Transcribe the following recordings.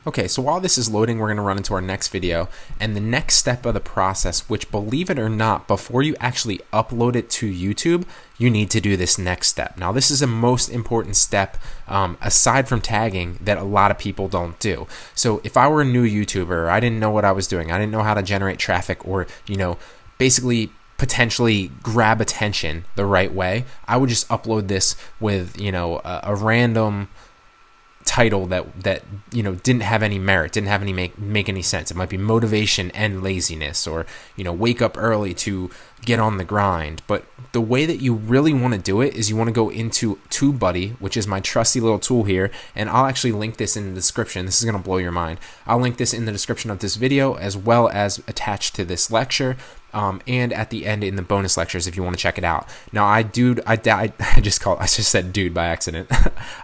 Okay, so while this is loading, we're going to run into our next video, and the next step of the process, which, believe it or not, before you actually upload it to YouTube, you need to do this next step. Now, this is a most important step, aside from tagging, that a lot of people don't do. So if I were a new YouTuber, I didn't know what I was doing, I didn't know how to generate traffic or, basically potentially grab attention the right way, I would just upload this with, a random title that didn't have any merit, didn't have any make any sense. It might be motivation and laziness, or wake up early to get on the grind. But the way that you really want to do it is you want to go into TubeBuddy, which is my trusty little tool here, and I'll actually link this in the description. This is going to blow your mind. I'll link this in the description of this video, as well as attached to this lecture, and at the end in the bonus lectures if you want to check it out. Now, I just said dude by accident.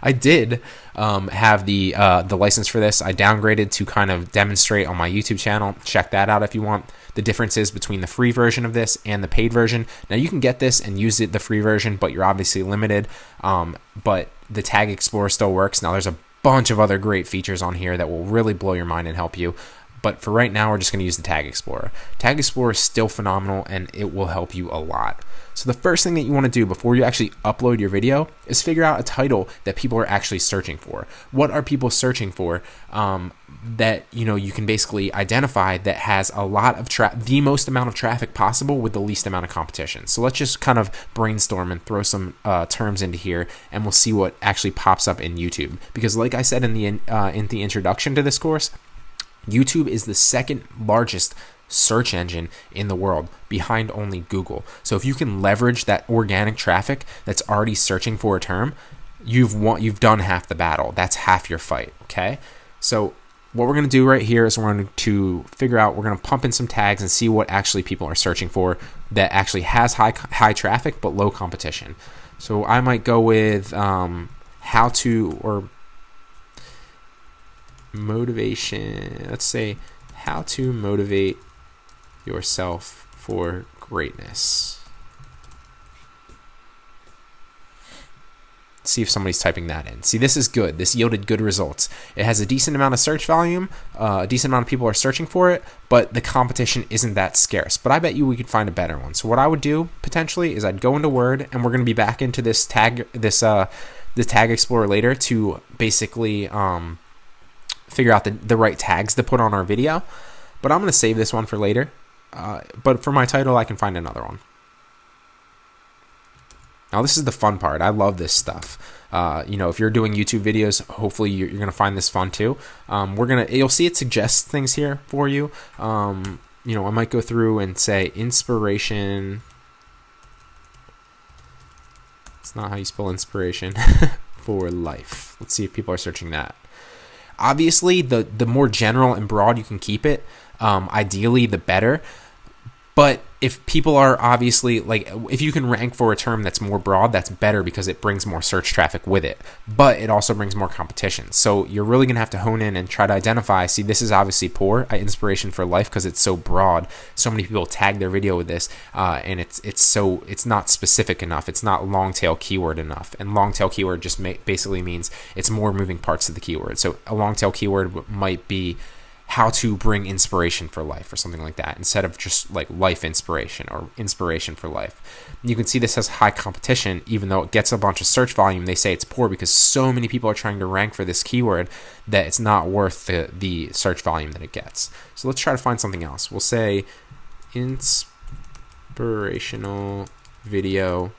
I did have the license for this. I downgraded to kind of demonstrate on my YouTube channel. Check that out if you want. The differences between the free version of this and the paid version. Now, you can get this and use it the free version, but you're obviously limited. But the Tag Explorer still works. Now, there's a bunch of other great features on here that will really blow your mind and help you. But for right now, we're just going to use the Tag Explorer. Tag Explorer is still phenomenal, and it will help you a lot. So the first thing that you want to do before you actually upload your video is figure out a title that people are actually searching for. What are people searching for that you can basically identify that has a lot of the most amount of traffic possible with the least amount of competition. So let's just kind of brainstorm and throw some terms into here, and we'll see what actually pops up in YouTube. Because like I said in the introduction to this course, YouTube is the second largest search engine in the world, behind only Google. So if you can leverage that organic traffic that's already searching for a term, you've done half the battle. That's half your fight. Okay. So what we're going to do right here is we're going to figure out, we're going to pump in some tags and see what actually people are searching for that actually has high traffic but low competition. So I might go with how to, or motivation. Let's say how to motivate yourself for greatness. See if somebody's typing that in. See, this is good. This yielded good results. It has a decent amount of search volume. A decent amount of people are searching for it, but the competition isn't that scarce. But I bet you we could find a better one. So what I would do potentially is I'd go into Word, and we're going to be back into the Tag Explorer later to basically figure out the right tags to put on our video. But I'm going to save this one for later. But for my title, I can find another one. Now, this is the fun part. I love this stuff. If you're doing YouTube videos, hopefully you're going to find this fun too. You'll see it suggests things here for you. I might go through and say inspiration. It's not how you spell inspiration for life. Let's see if people are searching that. Obviously, the more general and broad you can keep it, ideally the better. But if people are obviously, if you can rank for a term that's more broad, that's better because it brings more search traffic with it. But it also brings more competition. So you're really going to have to hone in and try to identify. See, this is obviously poor, inspiration for life, because it's so broad. So many people tag their video with this, and it's not specific enough. It's not long tail keyword enough. And long tail keyword just basically means it's more moving parts of the keyword. So a long tail keyword might be how to bring inspiration for life or something like that, instead of just like life inspiration or inspiration for life. You can see this has high competition. Even though it gets a bunch of search volume, they say it's poor because so many people are trying to rank for this keyword that it's not worth the search volume that it gets. So let's try to find something else. We'll say inspirational video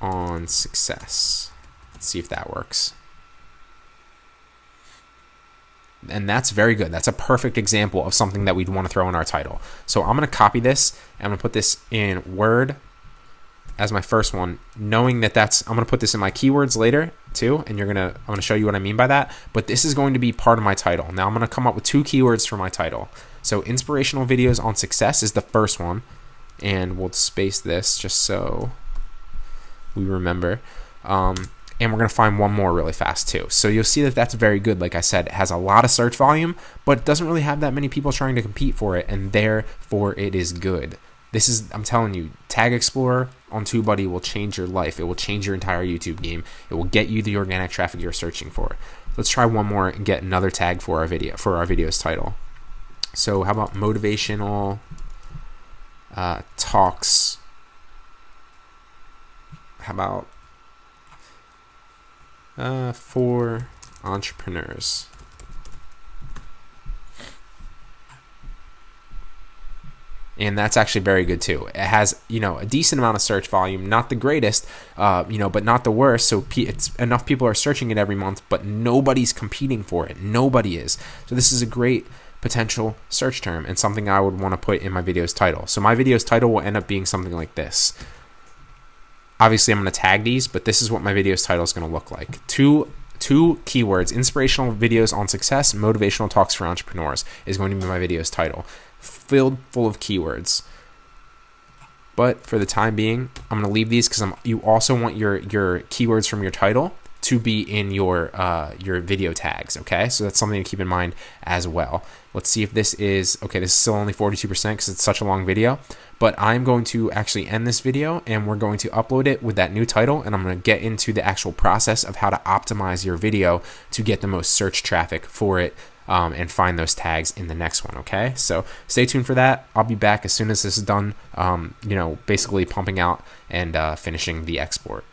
on success. Let's see if that works. And that's very good. That's a perfect example of something that we'd want to throw in our title. So I'm going to copy this, and I'm going to put this in Word as my first one, knowing that I'm going to put this in my keywords later too, and I'm going to show you what I mean by that. But this is going to be part of my title. Now I'm going to come up with 2 keywords for my title. So inspirational videos on success is the first one, and we'll space this just so we remember. And we're going to find one more really fast too. So you'll see that that's very good. Like I said, it has a lot of search volume, but it doesn't really have that many people trying to compete for it, and therefore it is good. This is, I'm telling you, Tag Explorer on TubeBuddy will change your life. It will change your entire YouTube game. It will get you the organic traffic you're searching for. Let's try one more and get another tag for our video's title. So how about motivational talks? How about for entrepreneurs? And that's actually very good too. It has, a decent amount of search volume, not the greatest, but not the worst. So it's enough people are searching it every month, but nobody's competing for it. Nobody is. So this is a great potential search term and something I would want to put in my video's title. So my video's title will end up being something like this. Obviously, I'm going to tag these, but this is what my video's title is going to look like. Two keywords: inspirational videos on success, motivational talks for entrepreneurs is going to be my video's title, filled full of keywords. But for the time being, I'm going to leave these because you also want your keywords from your title to be in your video tags. Okay, so that's something to keep in mind as well. Let's see if this is okay. This is still only 42% because it's such a long video. But I'm going to actually end this video and we're going to upload it with that new title, and I'm going to get into the actual process of how to optimize your video to get the most search traffic for it, and find those tags in the next one. Okay, so stay tuned for that. I'll be back as soon as this is done, basically pumping out and finishing the export.